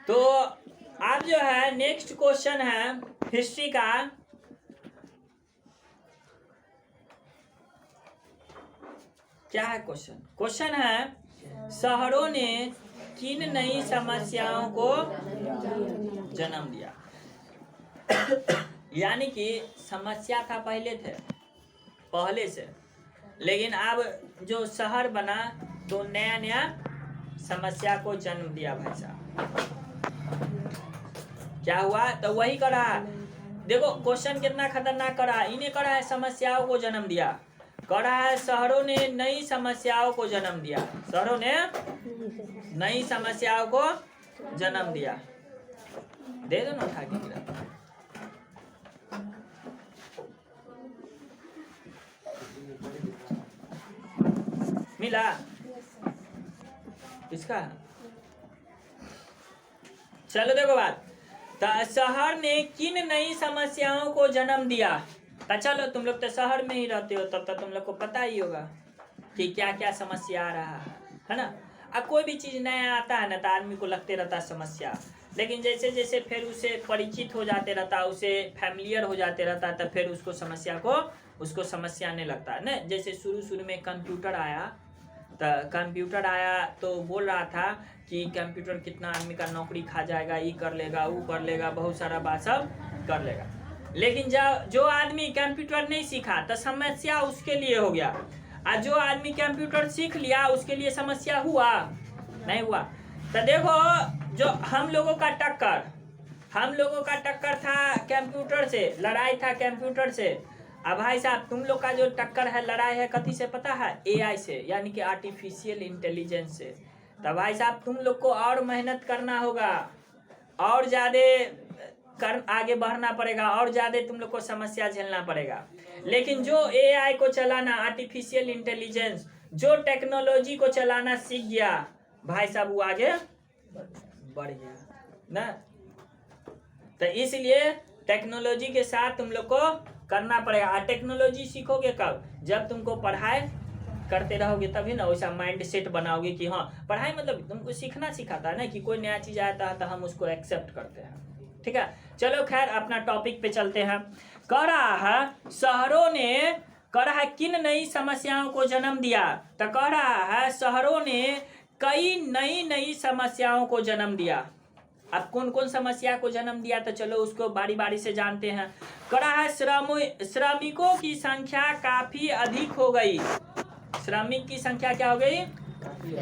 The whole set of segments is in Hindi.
तो अब जो है नेक्स्ट क्वेश्चन है हिस्ट्री का। क्या है क्वेश्चन? क्वेश्चन है शहरों ने किन नई समस्याओं को जन्म दिया। यानी कि समस्या था पहले से, लेकिन अब जो शहर बना तो नया नया समस्या को जन्म दिया। भाई साहब क्या हुआ? तो वही करा। देखो क्वेश्चन कितना खतरनाक करा। इन्हें करा है समस्याओं को जन्म दिया, करा है शहरों ने नई समस्याओं को जन्म दिया। शहरों ने नई समस्याओं को जन्म दिया। दे दो ना उठा के गिरा। मिला किसका? चलो देखो बात। शहर ने किन नई समस्याओं को जन्म दिया। तो चलो तुम लोग तो शहर में ही रहते हो, तब तो तुम लोग को पता ही होगा कि क्या क्या समस्या आ रहा है ना। अब कोई भी चीज नया आता है ना तो आदमी को लगते रहता है समस्या, लेकिन जैसे जैसे फिर उसे परिचित हो जाते रहता, उसे फैमिलियर हो जाते रहता, तब फिर उसको समस्या आने लगता है ना। जैसे शुरू में कंप्यूटर आया तो बोल रहा था कि कंप्यूटर कितना आदमी का नौकरी खा जाएगा, ये कर लेगा, वो कर लेगा, बहुत सारा बात सब कर लेगा। लेकिन जो आदमी कंप्यूटर नहीं सीखा तो समस्या उसके लिए हो गया, और जो आदमी कंप्यूटर सीख लिया उसके लिए समस्या हुआ नहीं हुआ। तो देखो जो हम लोगों का टक्कर था कंप्यूटर से, लड़ाई था कंप्यूटर से। अब भाई साहब तुम लोग का जो टक्कर है, लड़ाई है कथी से पता है? एआई से, यानी कि आर्टिफिशियल इंटेलिजेंस से। तो भाई साहब तुम लोग को और मेहनत करना होगा, और ज़्यादा आगे बढ़ना पड़ेगा, और ज़्यादा तुम लोग को समस्या झेलना पड़ेगा। लेकिन जो एआई को चलाना, आर्टिफिशियल इंटेलिजेंस, जो टेक्नोलॉजी को चलाना सीख गया भाई साहब, वो आगे बढ़ गया ना। तो इसलिए टेक्नोलॉजी के साथ तुम लोग को करना पड़ेगा। और टेक्नोलॉजी सीखोगे कब? जब तुमको पढ़ाई करते रहोगे तभी ना वैसा माइंड सेट बनाओगे कि हाँ पढ़ाई मतलब तुमको सीखना सिखाता है ना, कि कोई नया चीज़ आता है तो हम उसको एक्सेप्ट करते हैं। ठीक है, चलो खैर अपना टॉपिक पे चलते हैं। कह रहा है शहरों ने किन नई समस्याओं को जन्म दिया। तो कह रहा है शहरों ने कई नई समस्याओं को जन्म दिया। अब कौन कौन समस्या को जन्म दिया तो चलो उसको बारी बारी से जानते हैं। कहा है श्रमिकों की संख्या काफी अधिक हो गई। श्रमिक की संख्या क्या हो गई?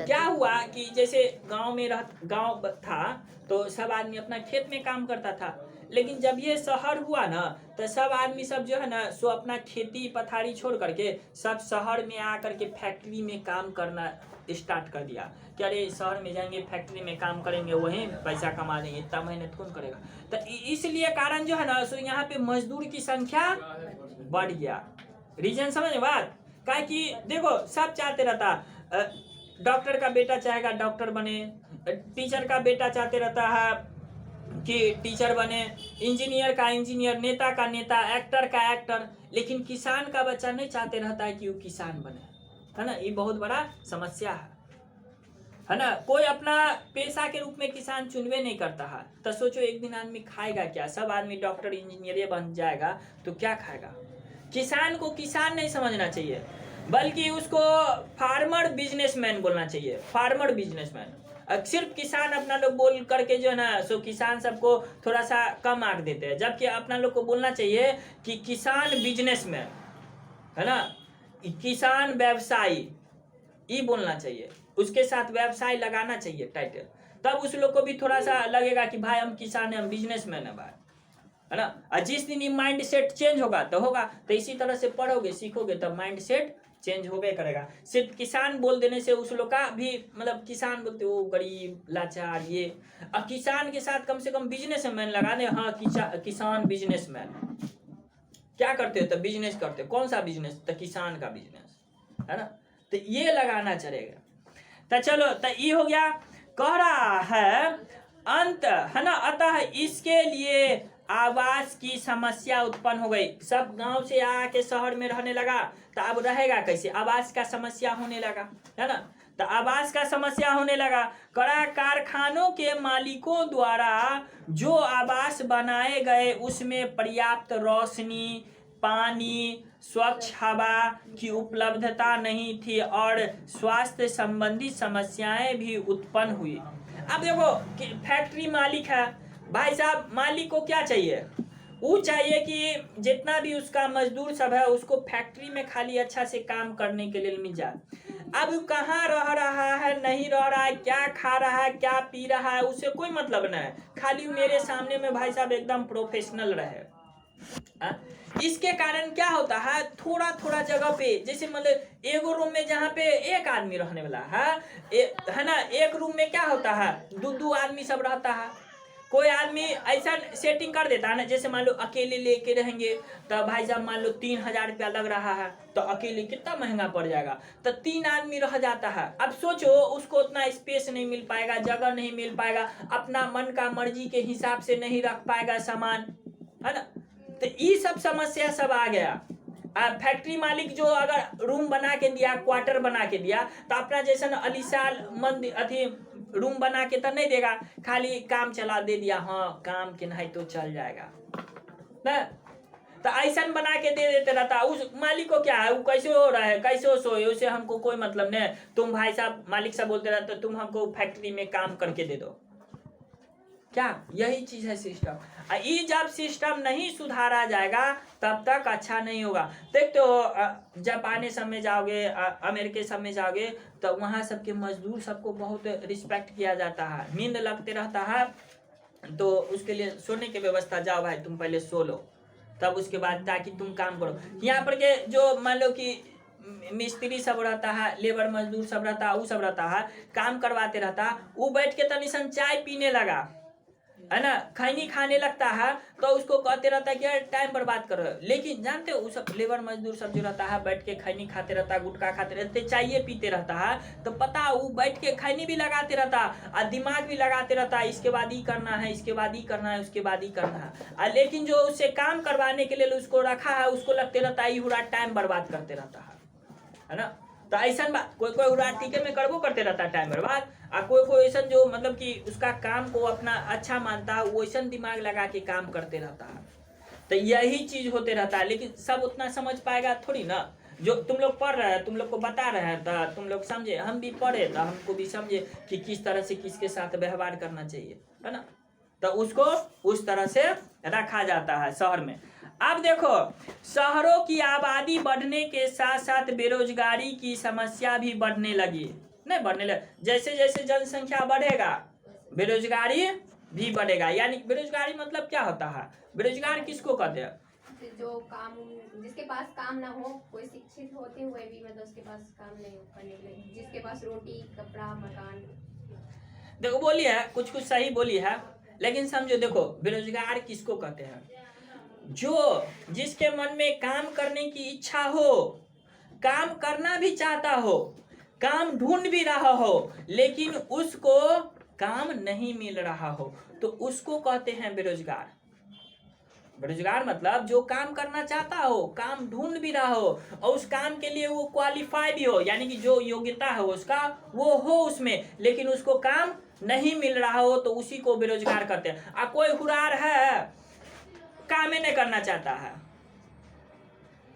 क्या हुआ कि जैसे गांव था तो सब आदमी अपना खेत में काम करता था, लेकिन जब ये शहर हुआ ना तो सब आदमी सब जो है ना सो अपना खेती पथारी छोड़ करके सब शहर में आकर के फैक्ट्री में काम करना स्टार्ट कर दिया कि अरे शहर में जाएंगे, फैक्ट्री में काम करेंगे, वहीं पैसा कमा देंगे, इतना मेहनत कौन करेगा। तो इसलिए कारण जो है ना सो यहाँ पे मजदूर की संख्या बढ़ गया। रीजन समझ बात क्या कि देखो सब चाहते रहता, डॉक्टर का बेटा चाहेगा डॉक्टर बने, टीचर का बेटा चाहते रहता है कि टीचर बने, इंजीनियर का इंजीनियर, नेता का नेता, एक्टर का एक्टर, लेकिन किसान का बच्चा नहीं चाहते रहता है कि वो किसान बने, है ना। ये बहुत बड़ा समस्या है ना। कोई अपना पेशा के रूप में किसान चुनवे नहीं करता है। तो सोचो एक दिन आदमी खाएगा क्या? सब आदमी डॉक्टर इंजीनियर बन जाएगा तो क्या खाएगा? किसान को किसान नहीं समझना चाहिए, बल्कि उसको फार्मर बिजनेसमैन बोलना चाहिए। फार्मर बिजनेसमैन सिर्फ किसान अपना लोग बोल करके जो है ना सो किसान सबको थोड़ा सा कम आंक देते हैं, जबकि अपना लोग को बोलना चाहिए कि किसान बिजनेसमैन, है ना, किसान व्यवसायी, ये बोलना चाहिए। उसके साथ व्यवसाय लगाना चाहिए टाइटल, तब उस लोग को भी थोड़ा सा लगेगा कि भाई हम किसान हैं, हम बिजनेसमैन है भाई, है ना। और जिस दिन ये माइंड सेट चेंज होगा तो इसी तरह से पढ़ोगे सीखोगे तब माइंड सेट चेंज होगे करेगा। सिर्फ किसान बोल देने से उस लोग का भी मतलब किसान बोलते हो गरीब लाचार ये, अब किसान के साथ कम से कम बिजनेसमैन लगा दे। हाँ किसान बिजनेसमैन क्या करते हो? तो बिजनेस करते हो। कौन सा बिजनेस? तो किसान का बिजनेस, है ना। तो ये लगाना चलेगा। तो चलो तो ये हो गया। कह रहा है अंत, है ना, अतः इसके लिए आवास की समस्या उत्पन्न हो गई। सब गांव से आके शहर में रहने लगा तो अब रहेगा कैसे? आवास का समस्या होने लगा, है ना। तो आवास का समस्या होने लगा। कड़ा कारखानों के मालिकों द्वारा जो आवास बनाए गए उसमें पर्याप्त रोशनी, पानी, स्वच्छ हवा की उपलब्धता नहीं थी और स्वास्थ्य संबंधी समस्याएं भी उत्पन्न हुई। अब देखो कि फैक्ट्री मालिक है, भाई साहब मालिक को क्या चाहिए? वो चाहिए कि जितना भी उसका मजदूर सब है उसको फैक्ट्री में खाली अच्छा से काम करने के लिए मिल जाए। अब कहाँ रह रहा है, नहीं रह रहा है, क्या खा रहा है, क्या पी रहा है, उससे कोई मतलब नहीं है, खाली मेरे सामने में भाई साहब एकदम प्रोफेशनल रहे। इसके कारण क्या होता है, थोड़ा थोड़ा जगह पे, जैसे मतलब एक रूम में जहाँ पे एक आदमी रहने वाला है ना, एक रूम में क्या होता है, दो आदमी सब रहता है। कोई आदमी ऐसा सेटिंग कर देता है ना, जैसे मान लो अकेले लेके रहेंगे तो भाई साहब मान लो 3,000 रुपया लग रहा है, तो अकेले कितना महंगा पड़ जाएगा, तो 3 आदमी रह जाता है। अब सोचो उसको उतना स्पेस नहीं मिल पाएगा, जगह नहीं मिल पाएगा, अपना मन का मर्जी के हिसाब से नहीं रख पाएगा सामान, है ना। तो ये सब समस्या सब आ गया। फैक्ट्री मालिक जो अगर रूम बना के दिया, क्वार्टर बना के दिया, तो अपना जैसा अलीशान मंदिर अथी रूम बना के तो नहीं देगा, खाली काम चला दे दिया, हाँ काम के नहीं तो चल जाएगा ना, तो ऐसा बना के दे देते रहता। उस मालिक को क्या है, वो कैसे हो रहा है, कैसे हो सोए, उसे हमको कोई मतलब नहीं। तुम भाई साहब मालिक साहब बोलते रहते, तुम हमको फैक्ट्री में काम करके दे दो, क्या यही चीज है सिस्टम। ये जब सिस्टम नहीं सुधारा जाएगा तब तक अच्छा नहीं होगा। देखते हो जापानी सब में जाओगे, अमेरिका सब में जाओगे, तो वहाँ सबके मजदूर सबको बहुत रिस्पेक्ट किया जाता है। नींद लगते रहता है तो उसके लिए सोने की व्यवस्था, जाओ भाई तुम पहले सो लो, तब उसके बाद ताकि तुम काम करो। यहाँ पर के जो मान लो कि मिस्त्री सब रहता है, लेबर मजदूर सब रहता है, वो सब रहता है, काम करवाते रहता है, वो बैठ के तनी सन चाय पीने लगा, है ना, खैनी खाने लगता है, तो उसको कहते रहता है कि यार टाइम बर्बाद कर रहे हो। लेकिन जानते हो सब लेबर मजदूर सब जो रहता है बैठ के खैनी खाते रहता है, गुटखा खाते रहते, चाय पीते रहता है, तो पता वो बैठ के खैनी भी लगाते रहता है और दिमाग भी लगाते रहता है, इसके बाद ही करना है, इसके बाद ही करना है, उसके बाद ही करना है। लेकिन जो उससे काम करवाने के लिए उसको रखा है, उसको लगते रहता है पूरा टाइम बर्बाद करते रहता है ना। तो ऐसा बात कोई कोई उड़ा टीके में करबो करते रहता है टाइम बर्बाद, और कोई कोई ऐसा जो मतलब कि उसका काम को अपना अच्छा मानता है, वो ऐसा दिमाग लगा के काम करते रहता है। तो यही चीज होते रहता है, लेकिन सब उतना समझ पाएगा थोड़ी ना। जो तुम लोग पढ़ रहे हैं, तुम लोग को बता रहे हैं, तो तुम लोग समझे, हम भी पढ़े तो हमको भी समझे कि किस तरह से किसके साथ व्यवहार करना चाहिए, है ना। तो उसको उस तरह से रखा जाता है शहर में। अब देखो शहरों की आबादी बढ़ने के साथ साथ बेरोजगारी की समस्या भी बढ़ने लगी, नहीं बढ़ने लगी, जैसे जैसे जनसंख्या बढ़ेगा बेरोजगारी भी बढ़ेगा। यानी बेरोजगारी मतलब क्या होता है, बेरोजगार किसको कहते हैं, जो काम, जिसके पास काम ना हो, कोई शिक्षित होते हुए भी मतलब उसके पास काम नहीं करने के लिए, जिसके पास रोटी कपड़ा मकान। देखो बोली है, कुछ कुछ सही बोली है, लेकिन समझो देखो बेरोजगार किसको कहते हैं, जो जिसके मन में काम करने की इच्छा हो, काम करना भी चाहता हो, काम ढूंढ भी रहा हो, लेकिन उसको काम नहीं मिल रहा हो, तो उसको कहते हैं बेरोजगार। बेरोजगार मतलब जो काम करना चाहता हो, काम ढूंढ भी रहा हो, और उस काम के लिए वो क्वालिफाई भी हो, यानी कि जो योग्यता है उसका वो हो उसमें, लेकिन उसको काम नहीं मिल रहा हो, तो उसी को बेरोजगार कहते हैं। और कोई हुरार है, काम ही नहीं करना चाहता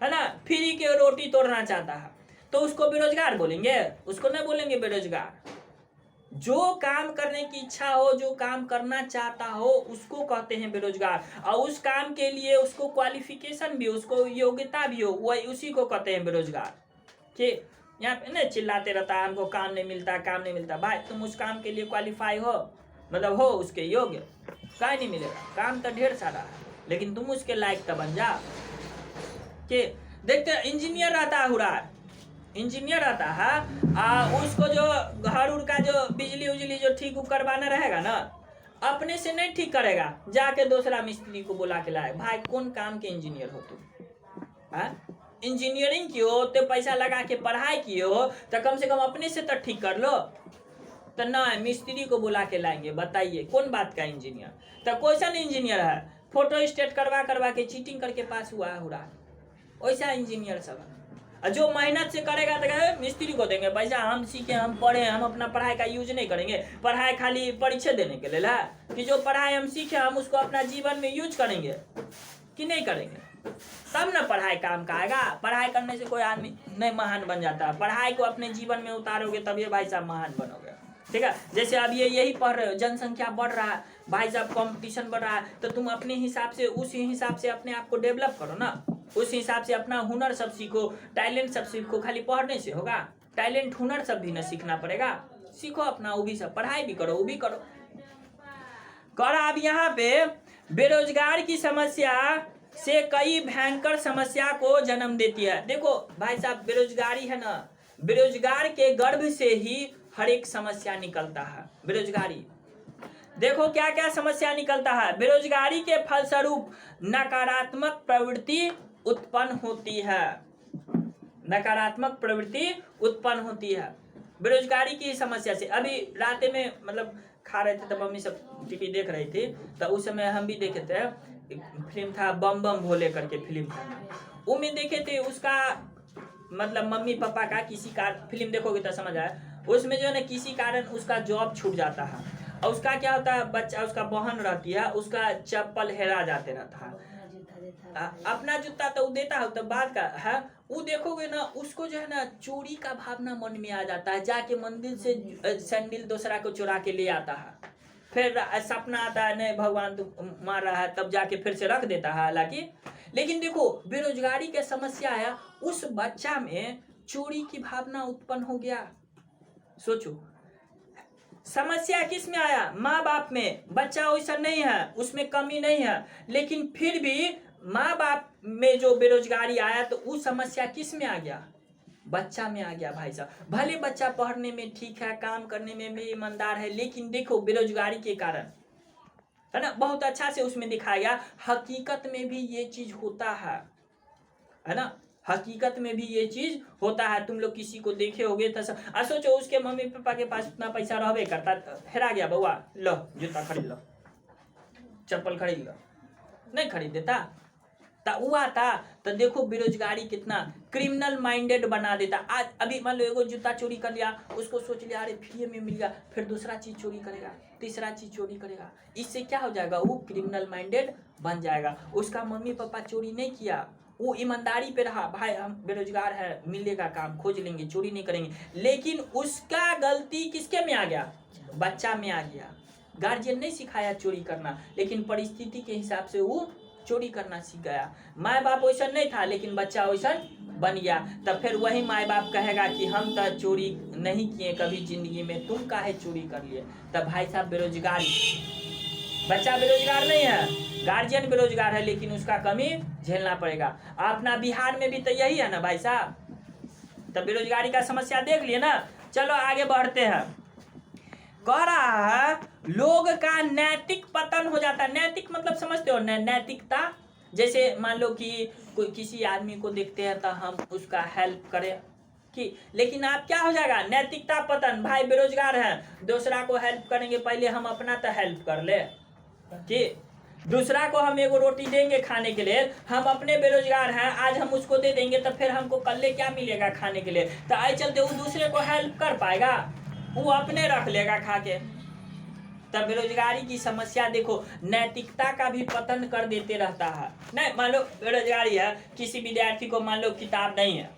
है ना, फ्री के रोटी तोड़ना चाहता है, तो उसको बेरोजगार बोलेंगे, उसको नहीं बोलेंगे बेरोजगार। जो काम करने की इच्छा हो, जो काम करना चाहता हो, उसको कहते हैं बेरोजगार, और उस काम के लिए उसको क्वालिफिकेशन भी, उसको योग्यता भी हो, वही उसी को कहते हैं बेरोजगार। कि यहाँ पे नहीं चिल्लाते रहता है हमको काम नहीं मिलता, काम नहीं मिलता। भाई तुम उस काम के लिए क्वालिफाई हो, मतलब हो उसके योग्य, क्या नहीं मिलेगा, काम तो ढेर सारा है, लेकिन तुम उसके लायक तो बन जा। कि देखते इंजीनियर रहता है हुरार, इंजीनियर रहता है, उसको जो घर उर का जो बिजली उजली जो ठीक करवाना रहेगा ना, अपने से नहीं ठीक करेगा, जाके दूसरा मिस्त्री को बुला के लाए। भाई कौन काम के इंजीनियर हो तुम, इंजीनियरिंग की हो तो पैसा लगा के पढ़ाई की हो, तो कम से कम अपने से तो ठीक कर लो। तो ना मिस्त्री को बुला के लाएंगे, बताइए कौन बात का इंजीनियर। तो क्वेश्चन इंजीनियर है, फोटो स्टेट करवा करवा के चीटिंग करके पास हुआ है हुरार, वैसा इंजीनियर सब है। और जो मेहनत से करेगा तो कहे मिस्त्री को देंगे पैसा, हम सीखे, हम पढ़े, हम अपना पढ़ाई का यूज नहीं करेंगे। पढ़ाई खाली परीक्षा देने के लिए है कि जो पढ़ाई हम सीखे हम उसको अपना जीवन में यूज करेंगे कि नहीं करेंगे, तब ना पढ़ाई काम का आएगा। पढ़ाई करने से कोई आदमी नहीं महान बन जाता, पढ़ाई को अपने जीवन में उतारोगे तभी भाई साहब महान बनोगे। ठीक है, जैसे अब ये यही पढ़ रहे हो, जनसंख्या बढ़ रहा है भाई साहब, कंपटीशन बढ़ रहा है, तो तुम अपने हिसाब से उस हिसाब से अपने आप को डेवलप करो ना, उस हिसाब से अपना हुनर सब सीखो, टैलेंट सब सीखो। खाली पढ़ने से होगा? टैलेंट हुनर सब भी ना सीखना पड़ेगा, सीखो अपना, वो भी सब, पढ़ाई भी करो, वो भी करो। कर अब यहाँ पे बेरोजगार की समस्या से कई भयंकर समस्या को जन्म देती है। देखो भाई साहब, बेरोजगारी है ना, बेरोजगार के गर्भ से ही हर एक समस्या निकलता है। बेरोजगारी, देखो क्या क्या समस्या निकलता है। बेरोजगारी के फलस्वरूप नकारात्मक प्रवृत्ति उत्पन्न होती है, नकारात्मक प्रवृत्ति उत्पन्न होती है बेरोजगारी की समस्या से। अभी रात में मतलब खा रहे थे तो मम्मी सब टीवी देख रही थी, तो उस समय हम भी देखे थे, फिल्म था बम बम भोले करके फिल्म था, वो में देखे थे। उसका मतलब मम्मी पापा का किसी का फिल्म देखोगे तो समझ आए, उसमें जो है ना किसी कारण उसका जॉब छूट जाता है, और उसका क्या होता है, बच्चा उसका बहन रहती है, उसका चप्पल हेरा जाते रहता है, अपना जूता तो देता है तो बात का है, वो देखोगे ना उसको जो है ना चोरी का भावना मन में आ जाता है, जाके मंदिर से सैंडल दूसरा को चुरा के ले आता है, फिर सपना आता है नहीं भगवान तो मार रहा है, तब जाके फिर से रख देता है हालांकि। लेकिन देखो बेरोजगारी की समस्या है, उस बच्चा में चोरी की भावना उत्पन्न हो गया। सोचो समस्या किस में आया, माँ बाप में। बच्चा वैसा नहीं है, उसमें कमी नहीं है, लेकिन फिर भी माँ बाप में जो बेरोजगारी आया तो वो समस्या किस में आ गया, बच्चा में आ गया। भाई साहब भले बच्चा पढ़ने में ठीक है, काम करने में भी ईमानदार है, लेकिन देखो बेरोजगारी के कारण है ना, बहुत अच्छा से उसमें दिखाया गया हकीकत में भी ये चीज होता है ना, हकीकत में भी ये चीज होता है। तुम लोग किसी को देखे होगे तो सोचो उसके मम्मी पापा के पास उतना पैसा रहबे करता, हेरा गया बउआ, लो जूता खरीद लो, चप्पल खरीद लो, नहीं खरीद देता तो हुआ था। तो देखो बेरोजगारी कितना क्रिमिनल माइंडेड बना देता। आज अभी मान लो एगो जूता चोरी कर लिया, उसको सोच लिया अरे फ्री में मिल गया, फिर दूसरा चीज चोरी करेगा, तीसरा चीज चोरी करेगा, इससे क्या हो जाएगा, वो क्रिमिनल माइंडेड बन जाएगा। उसका मम्मी पापा चोरी नहीं किया, वो ईमानदारी पे रहा, भाई हम बेरोजगार है, मिलेगा काम, खोज लेंगे, चोरी नहीं करेंगे, लेकिन उसका गलती किसके में आ गया, बच्चा में आ गया। गार्जियन नहीं सिखाया चोरी करना, लेकिन परिस्थिति के हिसाब से वो चोरी करना सीख गया। माँ बाप वैसा नहीं था, लेकिन बच्चा वैसा बन गया। तब फिर वही माँ बाप कहेगा कि हम तो चोरी नहीं किए कभी जिंदगी में, तुम काहे चोरी कर लिए। तब भाई साहब बेरोजगारी, बच्चा बेरोजगार नहीं है, गार्जियन बेरोजगार है, लेकिन उसका कमी झेलना पड़ेगा। अपना बिहार में भी तो यही है ना भाई साहब। तब बेरोजगारी का समस्या देख लिए ना, चलो आगे बढ़ते हैं। कह रहा है लोग का नैतिक पतन हो जाता है। नैतिक मतलब समझते हो नैतिकता, जैसे मान लो कि कोई किसी आदमी को देखते हैं तो हम उसका हेल्प करें कि, लेकिन आप क्या हो जाएगा, नैतिकता पतन। भाई बेरोजगार है, दूसरा को हेल्प करेंगे, पहले हम अपना तो हेल्प कर ले कि दूसरा को हम एगो रोटी देंगे खाने के लिए, हम अपने बेरोजगार हैं, आज हम उसको दे देंगे तो फिर हमको कल क्या मिलेगा खाने के लिए। तो आए चलते वो दूसरे को हेल्प कर पाएगा, वो अपने रख लेगा खा के। तब बेरोजगारी की समस्या देखो नैतिकता का भी पतन कर देते रहता है। नहीं मान लो बेरोजगारी है, किसी विद्यार्थी को मान लो किताब नहीं है,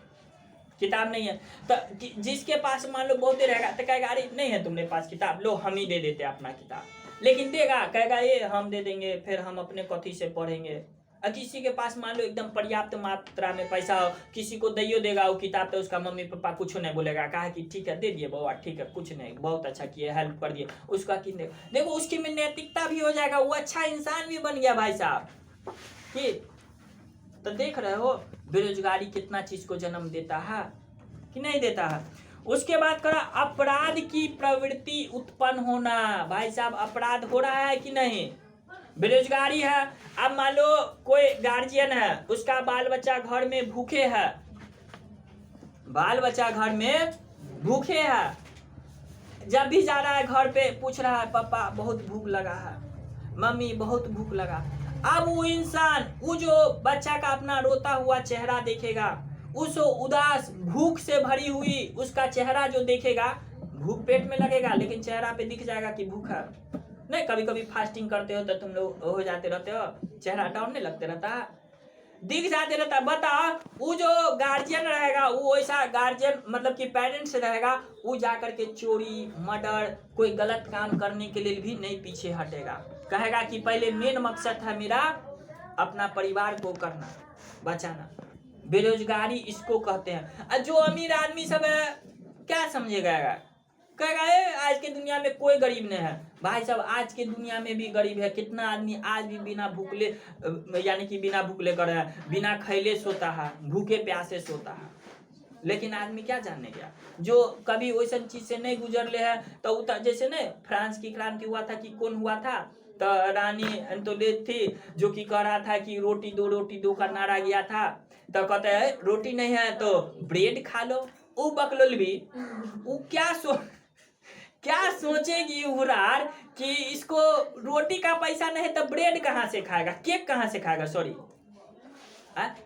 किताब नहीं है, तो जिसके पास मान लो बहुत रहेगा तो कहेगा अरे नहीं है तुम्हारे पास किताब, लो हम ही दे देते अपना किताब, लेकिन देगा, कहेगा ये हम दे देंगे, फिर हम अपने कथी से पढ़ेंगे। और किसी के पास मान लो एकदम पर्याप्त मात्रा में पैसा हो, किसी को दैयो देगा वो किताब, तो उसका मम्मी पापा कुछ नहीं बोलेगा, कहा कि ठीक है दे दिए बउआ, ठीक है कुछ नहीं, बहुत अच्छा किए, हेल्प कर दिए, उसका कि देखो उसकी में नैतिकता भी हो जाएगा, वो अच्छा इंसान भी बन गया भाई साहब। ठीक, तो देख रहे हो बेरोजगारी कितना चीज को जन्म देता है कि नहीं देता है। उसके बाद करा अपराध की प्रवृत्ति उत्पन्न होना। भाई साहब अपराध हो रहा है कि नहीं, बेरोजगारी है। अब मान लो कोई गार्जियन है, उसका बाल बच्चा घर में भूखे है, बाल बच्चा घर में भूखे है, जब भी जा रहा है घर पे पूछ रहा है पापा बहुत भूख लगा है, मम्मी बहुत भूख लगा। अब वो इंसान वो जो बच्चा का अपना रोता हुआ चेहरा देखेगा, उस उदास भूख से भरी हुई उसका चेहरा जो देखेगा, भूख पेट में लगेगा लेकिन चेहरा पे दिख जाएगा कि भूखा। नहीं, कभी कभी फास्टिंग करते हो तो तुम लोग हो जाते रहते हो, चेहरा डाउन नहीं लगते रहता, दिख जाते रहता। बताओ, वो जो गार्जियन रहेगा, वो वैसा गार्जियन मतलब कि पेरेंट्स रहेगा, वो जाकर के चोरी, मर्डर, कोई गलत काम करने के लिए भी नहीं पीछे हटेगा। कहेगा कि पहले मेन मकसद है मेरा अपना परिवार को करना, बचाना। बेरोजगारी इसको कहते हैं। और जो अमीर आदमी सब है क्या समझेगा, कहेगा आज के दुनिया में कोई गरीब नहीं है। भाई साहब, आज के दुनिया में भी गरीब है। कितना आदमी आज भी बिना भूखले, यानी कि बिना भूखले कर रहा है, बिना खैले सोता है, भूखे प्यासे सोता है। लेकिन आदमी क्या जानने गया, जो कभी वैसा चीज से नहीं गुजरले है। तो जैसे नहीं, फ्रांस की क्रांति हुआ था कि कौन हुआ था, तो रानी एंटोनेट थी जो कि कह रहा था कि रोटी दो का नारा गया था। तो कहते हैं रोटी नहीं है तो ब्रेड खा लो। वो बकलोल भी वो क्या सोचेगी हुरार कि इसको रोटी का पैसा नहीं तो ब्रेड कहाँ से खाएगा, केक कहाँ से खाएगा। सॉरी,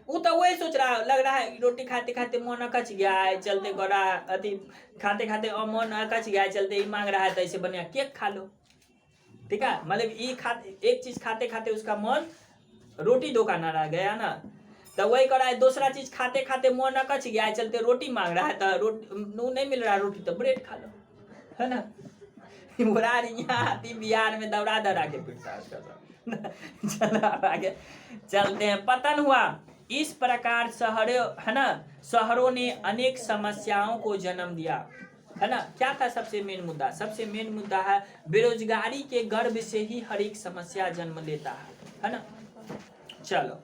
वो तो वही सोच रहा, लग रहा है रोटी खाते खाते मन अकच गया है, चलते गोरा अति खाते खाते मन अकच गया है, चलते ही मांग रहा है, तो ऐसे बनिया केक खा लो। ठीक है, मतलब एक चीज खाते खाते उसका मन रोटी दो का नारा गया ना, तो वही कर रहा है। दूसरा चीज खाते खाते मन अकच गया है, चलते रोटी मांग रहा है, तो रोटी नहीं मिल रहा रोटी, तो ब्रेड खा लो, है ना। बिहार में दौड़ा के पिटता है उसका सब। चलो आगे चलते हैं। पतन हुआ। इस प्रकार शहरों ने अनेक समस्याओं को जन्म दिया, है ना। क्या था सबसे मेन मुद्दा? सबसे मेन मुद्दा है बेरोजगारी के गर्भ से ही हर एक समस्या जन्म लेता है ना। चलो